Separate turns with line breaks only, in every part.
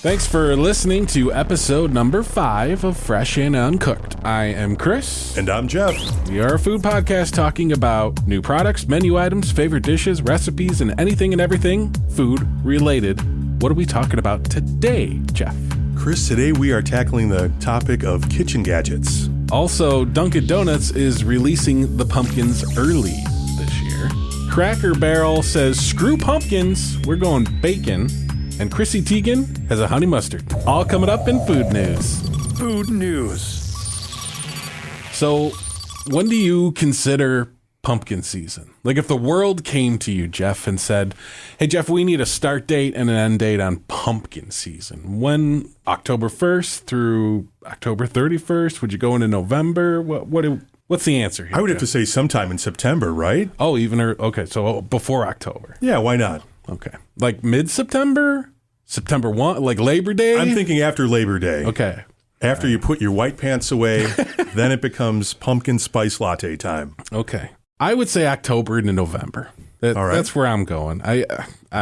Thanks for listening to episode number 5 of Fresh and Uncooked. I am Chris.
And I'm Jeff.
We are a food podcast talking about new products, menu items, favorite dishes, recipes, and anything and everything food related. What are we talking about today, Jeff?
Chris, today we are tackling the topic of kitchen gadgets.
Also, Dunkin' Donuts is releasing the pumpkins early this year. Cracker Barrel says, screw pumpkins, we're going bacon. And Chrissy Teigen has a honey mustard. All coming up in food news.
Food news.
So, when do you consider pumpkin season? Like if the world came to you, Jeff, and said, hey, Jeff, we need a start date and an end date on pumpkin season. When? October 1st through October 31st? Would you go into November? What's the answer here,
I would
Jeff?
have to say sometime in September, right?
Oh, okay, so before October.
Yeah, why not?
Okay. Like mid-September? September 1? Like Labor Day?
I'm thinking after Labor Day.
Okay.
After you put your white pants away, then it becomes pumpkin spice latte time.
Okay. I would say October into November.
All right.
That's where I'm going. I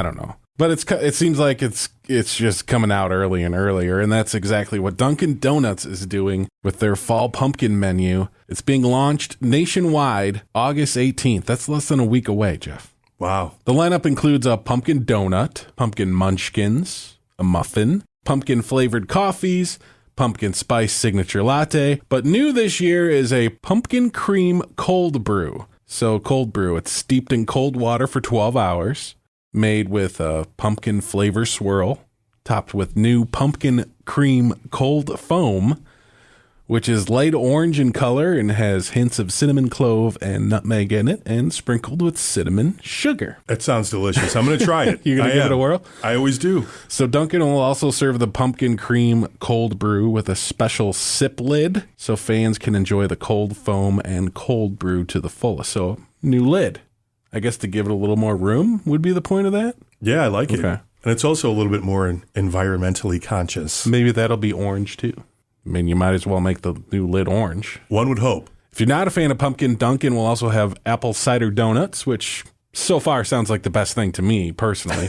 don't know. But it seems like it's just coming out early and earlier, and that's exactly what Dunkin' Donuts is doing with their fall pumpkin menu. It's being launched nationwide August 18th. That's less than a week away, Jeff.
Wow.
The lineup includes a pumpkin donut, pumpkin munchkins, a muffin, pumpkin-flavored coffees, pumpkin spice signature latte, but new this year is a pumpkin cream cold brew. So cold brew, it's steeped in cold water for 12 hours, made with a pumpkin flavor swirl, topped with new pumpkin cream cold foam, which is light orange in color and has hints of cinnamon clove and nutmeg in it, and sprinkled with cinnamon sugar.
That sounds delicious. I'm going to try it.
You're going to give it a whirl?
I always do.
So Dunkin' will also serve the pumpkin cream cold brew with a special sip lid, so fans can enjoy the cold foam and cold brew to the fullest. So new lid. I guess to give it a little more room would be the point of that?
Yeah, I like it.
Okay.
And it's also a little bit more environmentally conscious.
Maybe that'll be orange too. I mean, you might as well make the new lid orange.
One would hope.
If you're not a fan of pumpkin, Dunkin' will also have apple cider donuts, which so far sounds like the best thing to me, personally.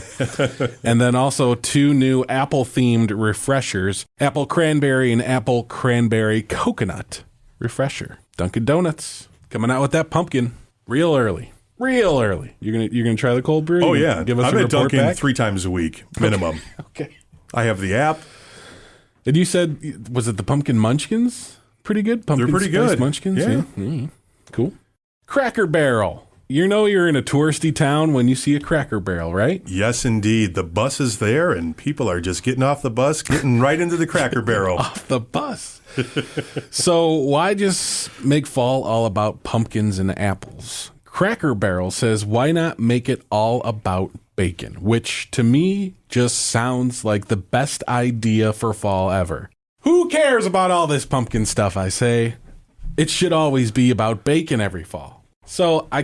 And then also 2 new apple-themed refreshers, apple cranberry and apple cranberry coconut refresher. Dunkin' Donuts coming out with that pumpkin real early. Real early. You're gonna try the cold brew?
Oh, yeah.
Give us
I'm
a
at
report
Dunkin'
back?
3 times a week, minimum.
Okay.
I have the app.
And you said, was it the pumpkin munchkins? Pretty good? Pumpkin
They're pretty
spice
good.
munchkins?
Yeah.
Cool. Cracker Barrel. You know you're in a touristy town when you see a Cracker Barrel, right?
Yes, indeed. The bus is there, and people are just getting off the bus, getting right into the Cracker Barrel.
Off the bus. So why just make fall all about pumpkins and apples? Cracker Barrel says, why not make it all about bacon? Which, to me, just sounds like the best idea for fall ever. Who cares about all this pumpkin stuff, I say? It should always be about bacon every fall. So I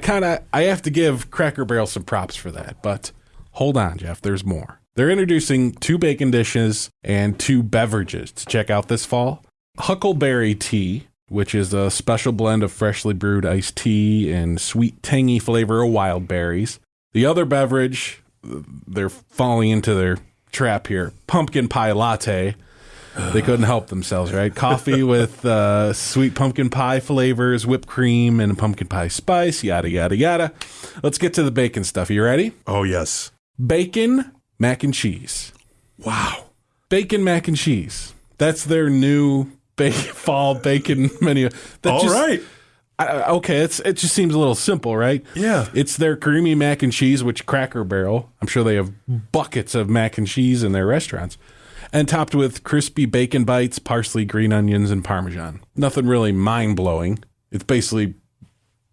have to give Cracker Barrel some props for that. But hold on, Jeff, there's more. They're introducing 2 bacon dishes and 2 beverages to check out this fall. Huckleberry tea, which is a special blend of freshly brewed iced tea and sweet, tangy flavor of wild berries. The other beverage, they're falling into their trap here, pumpkin pie latte. They couldn't help themselves, right? Coffee with sweet pumpkin pie flavors, whipped cream, and pumpkin pie spice, yada, yada, yada. Let's get to the bacon stuff. You ready?
Oh, yes.
Bacon, mac and cheese.
Wow.
Bacon, mac and cheese. That's their new fall bacon menu.
All right.
Okay, it just seems a little simple, right?
Yeah.
It's their creamy mac and cheese, which Cracker Barrel, I'm sure they have buckets of mac and cheese in their restaurants, and topped with crispy bacon bites, parsley, green onions, and Parmesan. Nothing really mind-blowing. It's basically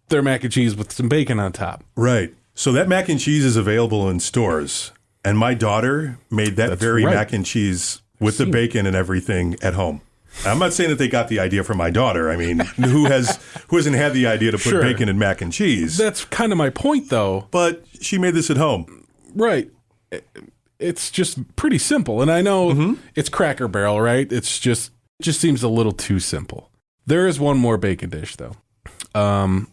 their mac and cheese with some bacon on top.
Right. So that mac and cheese is available in stores, and my daughter made that very
right.
mac and cheese with the bacon and everything at home. I'm not saying that they got the idea from my daughter. I mean, who hasn't had the idea to put
Sure.
bacon in mac and cheese?
That's kind of my point, though.
But she made this at home.
Right. It's just pretty simple. And I know it's Cracker Barrel, right? It just seems a little too simple. There is one more bacon dish, though.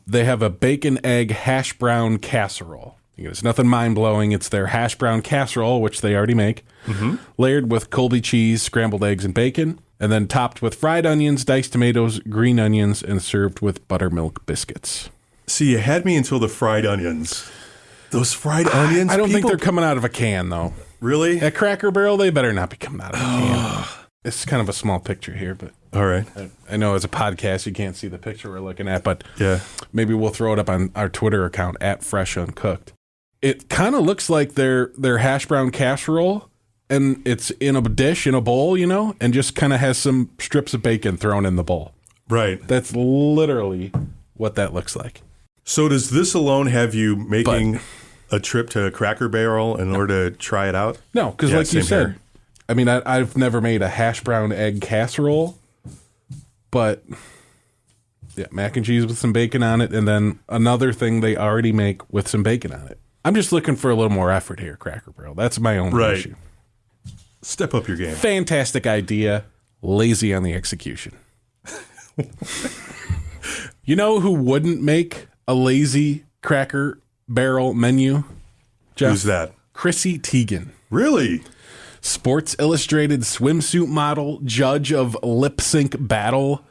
They have a bacon egg hash brown casserole. It's nothing mind-blowing. It's their hash brown casserole, which they already make, layered with Colby cheese, scrambled eggs, and bacon, and then topped with fried onions, diced tomatoes, green onions, and served with buttermilk biscuits.
See, you had me until the fried onions. Those fried onions?
I don't think they're coming out of a can, though.
Really?
At Cracker Barrel, they better not be coming out of a can. It's kind of a small picture here, but...
All right.
I know as a podcast you can't see the picture we're looking at, but
yeah, maybe
we'll throw it up on our Twitter account at Fresh Uncooked. It kind of looks like their hash brown casserole, and it's in a dish, in a bowl, and just kind of has some strips of bacon thrown in the bowl.
Right.
That's literally what that looks like.
So does this alone have you making a trip to Cracker Barrel in order to try it out?
No, because like you said, here. I mean, I've never made a hash brown egg casserole. But, yeah, mac and cheese with some bacon on it, and then another thing they already make with some bacon on it. I'm just looking for a little more effort here, Cracker Barrel. That's my only issue.
Step up your game.
Fantastic idea. Lazy on the execution. You know who wouldn't make a lazy Cracker Barrel menu, Jeff?
Who's that?
Chrissy Teigen.
Really?
Sports Illustrated swimsuit model, judge of Lip Sync Battle,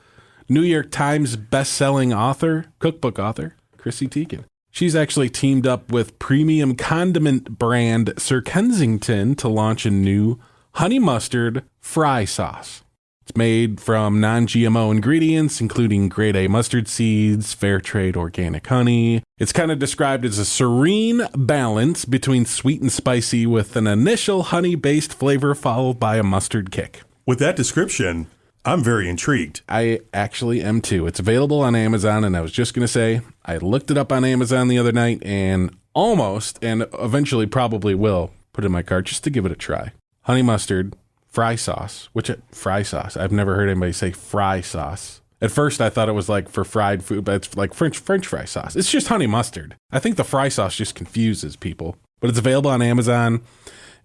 New York Times best-selling author, cookbook author, Chrissy Teigen. She's actually teamed up with premium condiment brand Sir Kensington to launch a new honey mustard fry sauce. It's made from non-GMO ingredients, including grade A mustard seeds, fair trade organic honey. It's kind of described as a serene balance between sweet and spicy with an initial honey-based flavor followed by a mustard kick.
With that description, I'm very intrigued.
I actually am too. It's available on Amazon, and I was just going to say, I looked it up on Amazon the other night and almost, and eventually probably will, put it in my cart just to give it a try. Honey mustard. Fry sauce, fry sauce. I've never heard anybody say fry sauce. At first, I thought it was like for fried food, but it's like French fry sauce. It's just honey mustard. I think the fry sauce just confuses people. But it's available on Amazon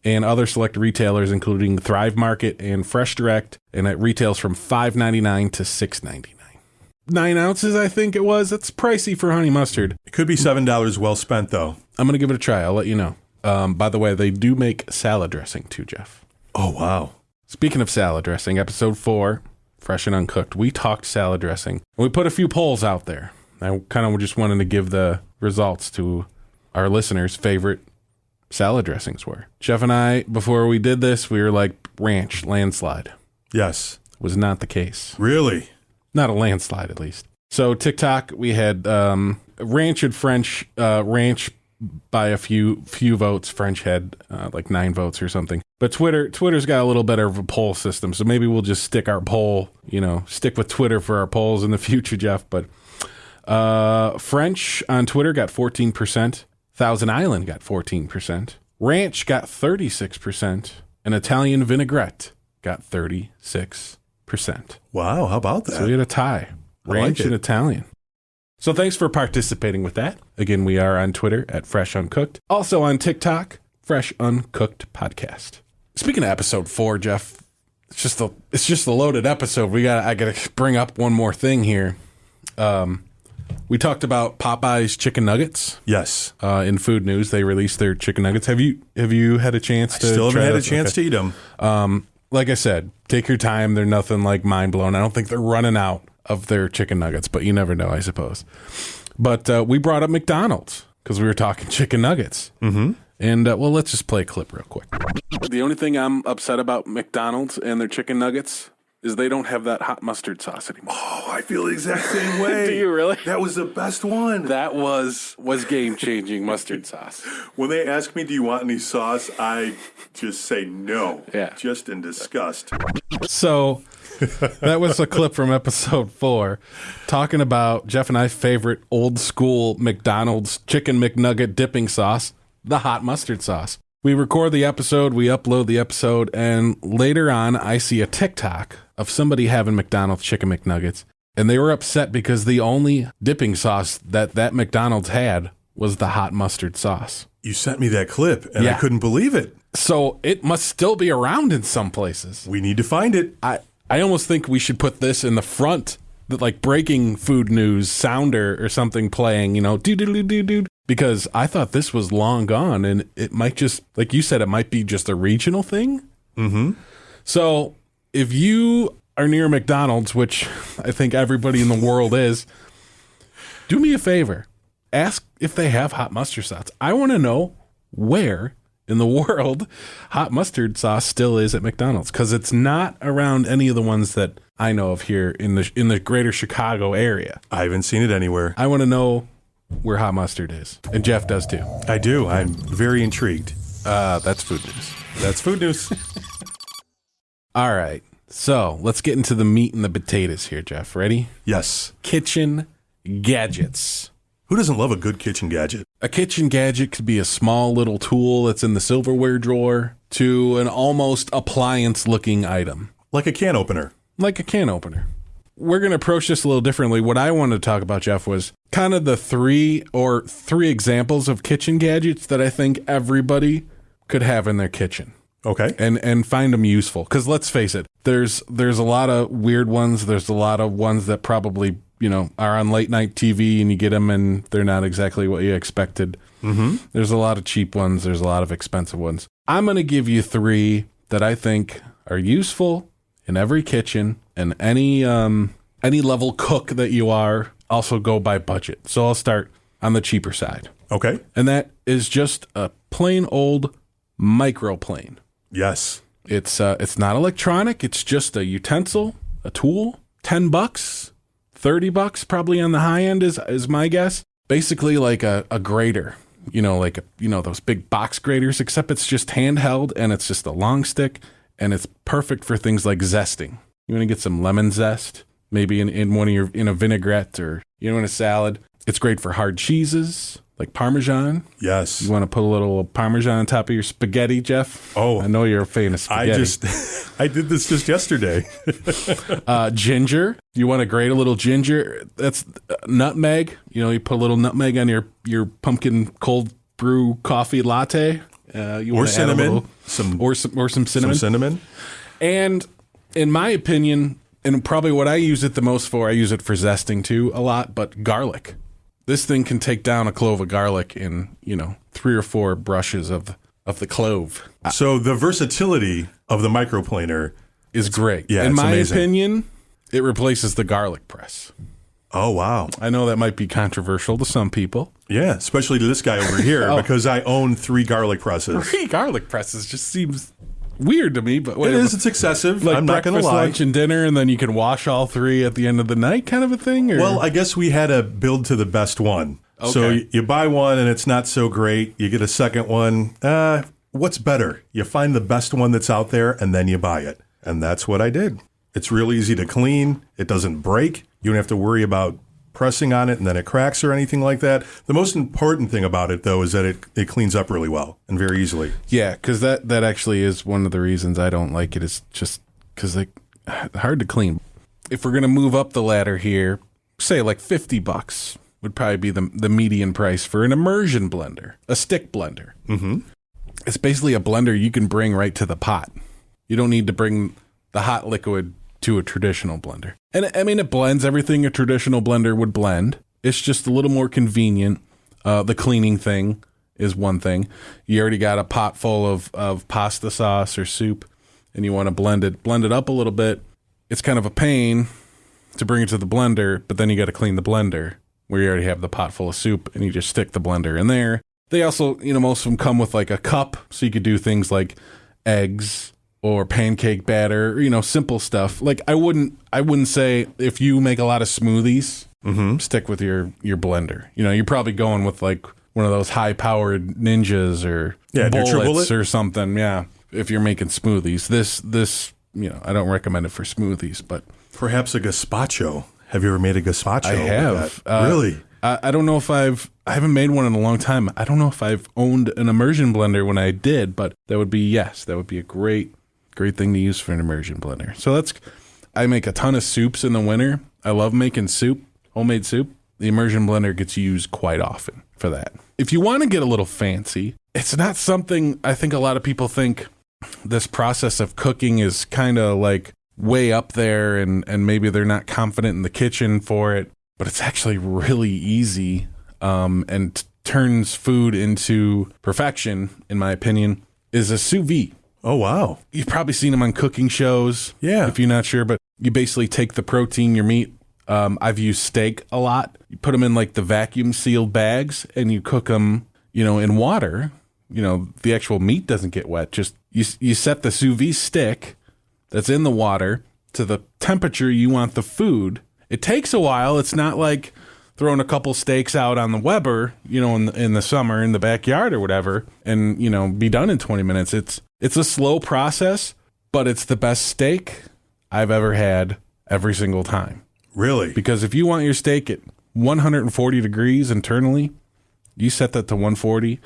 and other select retailers, including Thrive Market and Fresh Direct, and it retails from $5.99 to $6.99. 9 ounces, I think it was. That's pricey for honey mustard.
It could be $7 well spent, though.
I'm going to give it a try. I'll let you know. By the way, they do make salad dressing too, Jeff.
Oh, wow.
Speaking of salad dressing, episode 4, Fresh and Uncooked, we talked salad dressing. We put a few polls out there. I kind of just wanted to give the results to our listeners' favorite salad dressings were. Jeff and I, before we did this, we were like, ranch, landslide.
Yes.
Was not the case.
Really?
Not a landslide, at least. So TikTok, we had ranch and French, ranch by a few votes. French had like 9 votes or something. But Twitter's got a little better of a poll system, so maybe we'll just stick with Twitter for our polls in the future, Jeff. But French on Twitter got 14%. Thousand Island got 14%. Ranch got 36%. And Italian vinaigrette got 36%.
Wow, how about that?
So we had a tie. Ranch and Italian. So thanks for participating with that. Again, we are on Twitter at Fresh Uncooked. Also on TikTok, Fresh Uncooked Podcast. Speaking of episode 4, Jeff, it's just a loaded episode. I gotta bring up one more thing here. We talked about Popeye's chicken nuggets.
Yes.
In food news, they released their chicken nuggets. Have you had a chance to?
Still haven't had a chance to eat them.
Like I said, take your time. They're nothing like mind blowing. I don't think they're running out of their chicken nuggets, but you never know, I suppose. But we brought up McDonald's because we were talking chicken nuggets. Mm-hmm. And, let's just play a clip real quick. The only thing I'm upset about McDonald's and their chicken nuggets is they don't have that hot mustard sauce anymore.
Oh, I feel the exact same way.
Do you really?
That was the best one.
That was game-changing mustard sauce.
When they ask me, do you want any sauce, I just say no.
Yeah.
Just in disgust.
So that was a clip from episode 4 talking about Jeff and I's favorite old school McDonald's chicken McNugget dipping sauce, the hot mustard sauce. We record the episode, we upload the episode, and later on I see a TikTok of somebody having McDonald's chicken McNuggets, and they were upset because the only dipping sauce that McDonald's had was the hot mustard sauce.
You sent me that clip, and I couldn't believe it.
So it must still be around in some places.
We need to find it.
I almost think we should put this in the front, like breaking food news sounder or something playing, do-do-do-do-do. because I thought this was long gone, and it might just, like you said, it might be just a regional thing.
Mm-hmm.
So if you are near McDonald's, which I think everybody in the world is, do me a favor. Ask if they have hot mustard sauce. I want to know where in the world hot mustard sauce still is at McDonald's, because it's not around any of the ones that I know of here in the greater Chicago area.
I haven't seen it anywhere.
I want to know where hot mustard is. And Jeff does too.
I do. I'm very intrigued.
That's food news.
That's food news.
All right. So let's get into the meat and the potatoes here, Jeff. Ready?
Yes.
Kitchen gadgets.
Who doesn't love a good kitchen gadget?
A kitchen gadget could be a small little tool that's in the silverware drawer to an almost appliance-looking item.
Like a can opener.
Like a can opener. We're going to approach this a little differently. What I wanted to talk about, Jeff, was kind of the three examples of kitchen gadgets that I think everybody could have in their kitchen.
Okay.
And find them useful. Because let's face it, there's a lot of weird ones. There's a lot of ones that probably, are on late night TV and you get them and they're not exactly what you expected.
Mm-hmm.
There's a lot of cheap ones. There's a lot of expensive ones. I'm going to give you three that I think are useful in every kitchen, and any level cook that you are, also go by budget. So I'll start on the cheaper side.
Okay.
And that is just a plain old microplane.
Yes.
It's not electronic. It's just a utensil, a tool. $10, $30 probably on the high end is my guess. Basically like a grater, those big box graters, except it's just handheld and it's just a long stick, and it's perfect for things like zesting. You want to get some lemon zest, maybe in a vinaigrette or in a salad. It's great for hard cheeses like Parmesan.
Yes.
You want to put a little Parmesan on top of your spaghetti, Jeff?
Oh,
I know you're a fan of spaghetti.
I did this just yesterday.
Ginger. You want to grate a little ginger? That's nutmeg. You put a little nutmeg on your pumpkin cold brew coffee latte.
Or cinnamon.
Or some cinnamon.
Some cinnamon.
And in my opinion, and probably what I use it the most for, I use it for zesting too a lot, but garlic. This thing can take down a clove of garlic in, 3 or 4 brushes of the clove.
So the versatility of the microplaner
is great.
Yeah,
in my
amazing.
opinion, it replaces the garlic press.
Oh, wow.
I know that might be controversial to some people.
Yeah, especially to this guy over here, because I own 3 garlic presses.
3 garlic presses just seems weird to me, but
whatever. It is. It's excessive.
Like
I'm not going to lie.
Lunch, and dinner, and then you can wash all 3 at the end of the night, kind of a thing. Or?
Well, I guess we had to build to the best one.
Okay.
So you buy one and it's not so great. You get a second one. What's better? You find the best one that's out there, and then you buy it. And that's what I did. It's real easy to clean. It doesn't break. You don't have to worry about pressing on it and then it cracks or anything like that. The most important thing about it, though, is that it cleans up really well and very easily.
Yeah, because that actually is one of the reasons I don't like it, is just because it's hard to clean. If we're going to move up the ladder here, say like $50 would probably be the median price for an immersion blender, a stick blender.
Mm-hmm.
It's basically a blender you can bring right to the pot. You don't need to bring the hot liquid to a traditional blender. And I mean, it blends everything a traditional blender would blend. It's just a little more convenient. The cleaning thing is one thing. You already got a pot full of pasta sauce or soup, and you want to blend it up a little bit. It's kind of a pain to bring it to the blender, but then you got to clean the blender where you already have the pot full of soup, and you just stick the blender in there. They also, most of them come with like a cup, so you could do things like eggs or pancake batter, simple stuff. Like I wouldn't say if you make a lot of smoothies, stick with your blender. You're probably going with like one of those high-powered ninjas or bullets or something. Yeah, if you're making smoothies, this I don't recommend it for smoothies, but
perhaps a gazpacho. Have you ever made a gazpacho?
I have.
Really?
I don't know if I haven't made one in a long time. I don't know if I've owned an immersion blender when I did, but that would be a great thing to use for an immersion blender. So I make a ton of soups in the winter. I love making soup, homemade soup. The immersion blender gets used quite often for that. If you want to get a little fancy, it's not something I think a lot of people think this process of cooking is kind of like way up there and maybe they're not confident in the kitchen for it, but it's actually really easy. And turns food into perfection, in my opinion, is a sous vide.
Oh, wow.
You've probably seen them on cooking shows.
Yeah.
If you're not sure, but you basically take the protein, your meat. I've used steak a lot. You put them in like the vacuum sealed bags and you cook them, in water. The actual meat doesn't get wet. Just you set the sous vide stick that's in the water to the temperature you want the food. It takes a while. It's not like throwing a couple steaks out on the Weber, in the summer in the backyard or whatever, and be done in 20 minutes. It's a slow process, but it's the best steak I've ever had every single time.
Really?
Because if you want your steak at 140 degrees internally, you set that to 140,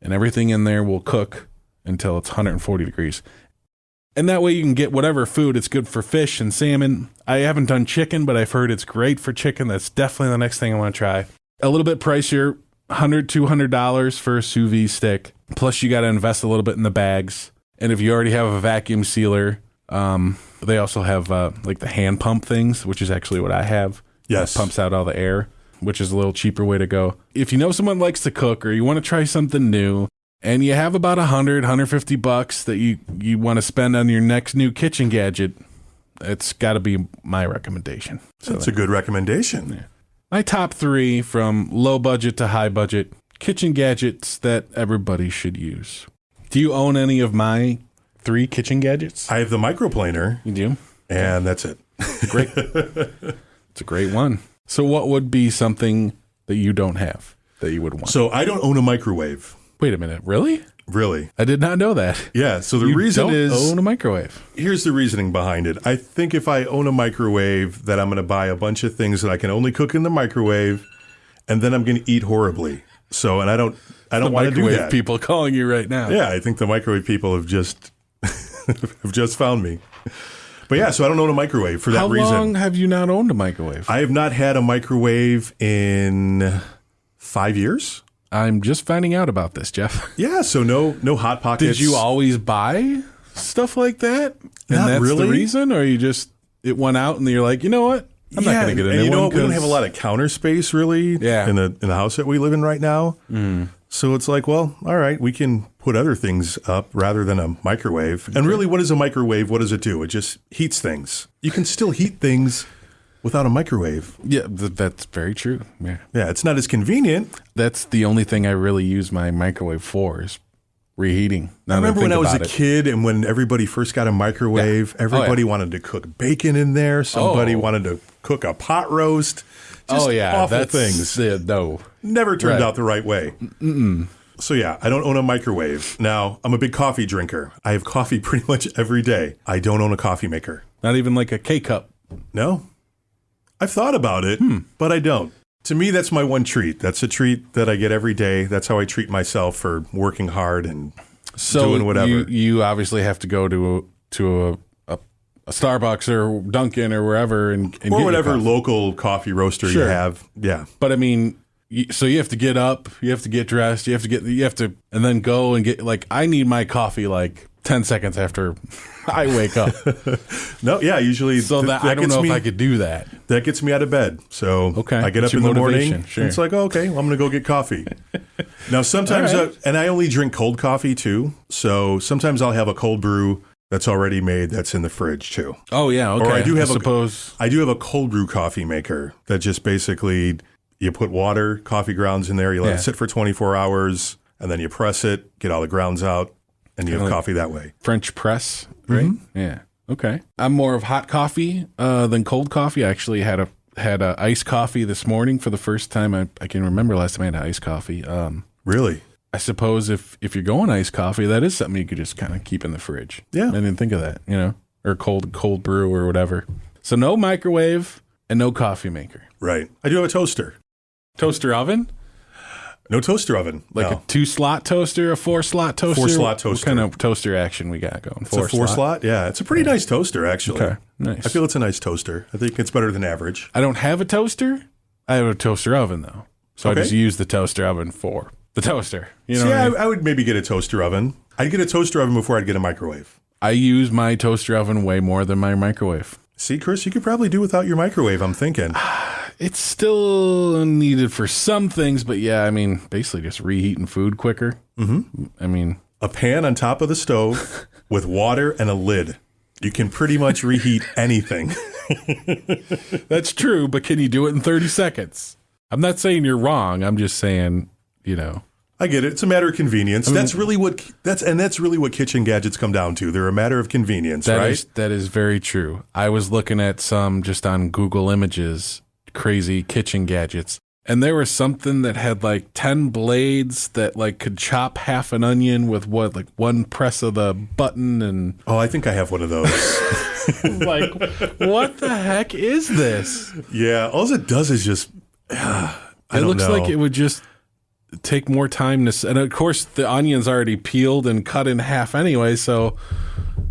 and everything in there will cook until it's 140 degrees. And that way you can get whatever food. It's good for fish and salmon. I haven't done chicken, but I've heard it's great for chicken. That's definitely the next thing I want to try. A little bit pricier, $100, $200 for a sous vide stick. Plus you got to invest a little bit in the bags. And if you already have a vacuum sealer, they also have like the hand pump things, which is actually what I have.
Yes.
It pumps out all the air, which is a little cheaper way to go. If you know someone likes to cook or you want to try something new, and you have about $150 that you want to spend on your next new kitchen gadget, it's got to be my recommendation. So
that's a good recommendation.
Yeah. My top 3 from low budget to high budget kitchen gadgets that everybody should use. Do you own any of my 3 kitchen gadgets?
I have the microplaner.
You do?
And that's it.
Great. It's a great one. So what would be something that you don't have that you would want?
So I don't own a microwave.
Wait a minute. Really?
Really?
I did not know that.
Yeah. So the reason is,
own a microwave.
Here's the reasoning behind it. I think if I own a microwave, that I'm going to buy a bunch of things that I can only cook in the microwave, and then I'm going to eat horribly. So, and I don't want to do that.
People calling you right now.
Yeah, I think the microwave people have just found me. But yeah, so I don't own a microwave for that reason.
How long have you not owned a microwave?
I have not had a microwave in 5 years.
I'm just finding out about this, Jeff.
Yeah, so no Hot Pockets.
Did you always buy stuff like that? And
Not
that's
really.
the reason? Or it went out and you're like, you know what? I'm not going to get a new one.
You know what? We don't have a lot of counter space really in the house that we live in right now.
Mm.
So it's like, well, all right, we can put other things up rather than a microwave. Okay. And really, what is a microwave? What does it do? It just heats things. You can still heat things without a microwave.
Yeah, that's very true. Yeah,
it's not as convenient.
That's the only thing I really use my microwave for is reheating.
I remember when I was a kid and when everybody first got a microwave, everybody wanted to cook bacon in there. Somebody wanted to cook a pot roast. Just awful things.
No.
Never turned out the right way. Mm-mm. So yeah, I don't own a microwave. Now, I'm a big coffee drinker. I have coffee pretty much every day. I don't own a coffee maker.
Not even like a K-cup?
No. I've thought about it, but I don't. To me, that's my one treat. That's a treat that I get every day. That's how I treat myself for working hard and doing whatever.
You obviously have to go to a Starbucks or Dunkin or wherever and
or whatever local coffee roaster you have. Yeah,
but I mean, so you have to get up, you have to get dressed, you have to, and then go and get I need my coffee 10 seconds after I wake up.
No, yeah, usually.
So that I don't know if I could do that.
That gets me out of bed. So I get up in the morning. And it's like, okay, well, I'm going to go get coffee. Now, sometimes, and I only drink cold coffee too. So sometimes I'll have a cold brew that's already made that's in the fridge too.
Oh, yeah. Okay.
Or I do have a cold brew coffee maker that just basically you put water, coffee grounds in there, you let it sit for 24 hours, and then you press it, get all the grounds out. And you have coffee that way. French press, right?
Mm-hmm. Yeah. Okay. I'm more of hot coffee than cold coffee. I actually had a iced coffee this morning for the first time. I can remember last time I had iced coffee.
Really?
I suppose if you're going iced coffee, that is something you could just kind of keep in the fridge.
Yeah.
I didn't think of that, or cold brew or whatever. So no microwave and no coffee maker.
Right. I do have a toaster.
Toaster oven?
No toaster oven.
Like a 2-slot toaster, a 4-slot toaster?
4-slot toaster.
What kind of toaster action we got going?
It's a 4-slot? Yeah. It's a pretty nice toaster, actually.
Okay. Nice.
I feel it's a nice toaster. I think it's better than average.
I don't have a toaster. I have a toaster oven, though. So I just use the toaster oven for the toaster. You know
I would maybe get a toaster oven. I'd get a toaster oven before I'd get a microwave.
I use my toaster oven way more than my microwave.
See, Chris, you could probably do without your microwave, I'm thinking.
It's still needed for some things, but yeah, I mean, basically just reheating food quicker. Mm-hmm. I mean,
a pan on top of the stove with water and a lid. You can pretty much reheat anything.
That's true, but can you do it in 30 seconds? I'm not saying you're wrong. I'm just saying,
I get it. It's a matter of convenience. That's really what kitchen gadgets come down to. They're a matter of convenience, right?
That is very true. I was looking at some just on Google Images, crazy kitchen gadgets, and there was something that had like 10 blades that like could chop half an onion with one press of the button. And
oh, I think I have one of those.
Like, what the heck is this?
Yeah, all it does is just
it looks like it would just take more time and of course the onion's already peeled and cut in half anyway, so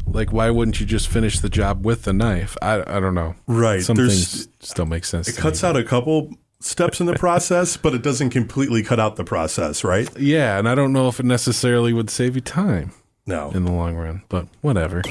like why wouldn't you just finish the job with the knife? I don't know.
Right.
Some things still make sense.
It cuts out a couple steps in the process, but it doesn't completely cut out the process, right?
Yeah, and I don't know if it necessarily would save you time.
No.
In the long run, but whatever.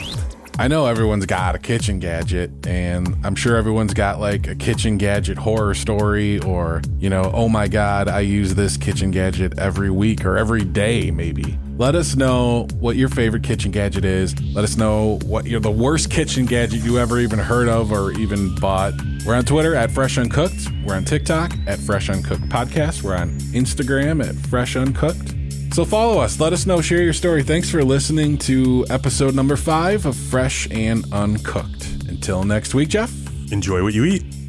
I know everyone's got a kitchen gadget, and I'm sure everyone's got like a kitchen gadget horror story or, oh my God, I use this kitchen gadget every week or every day maybe. Let us know what your favorite kitchen gadget is. Let us know what the worst kitchen gadget you ever even heard of or even bought. We're on Twitter at Fresh Uncooked. We're on TikTok at Fresh Uncooked Podcast. We're on Instagram at Fresh Uncooked. So follow us. Let us know. Share your story. Thanks for listening to episode number 5 of Fresh and Uncooked. Until next week, Jeff.
Enjoy what you eat.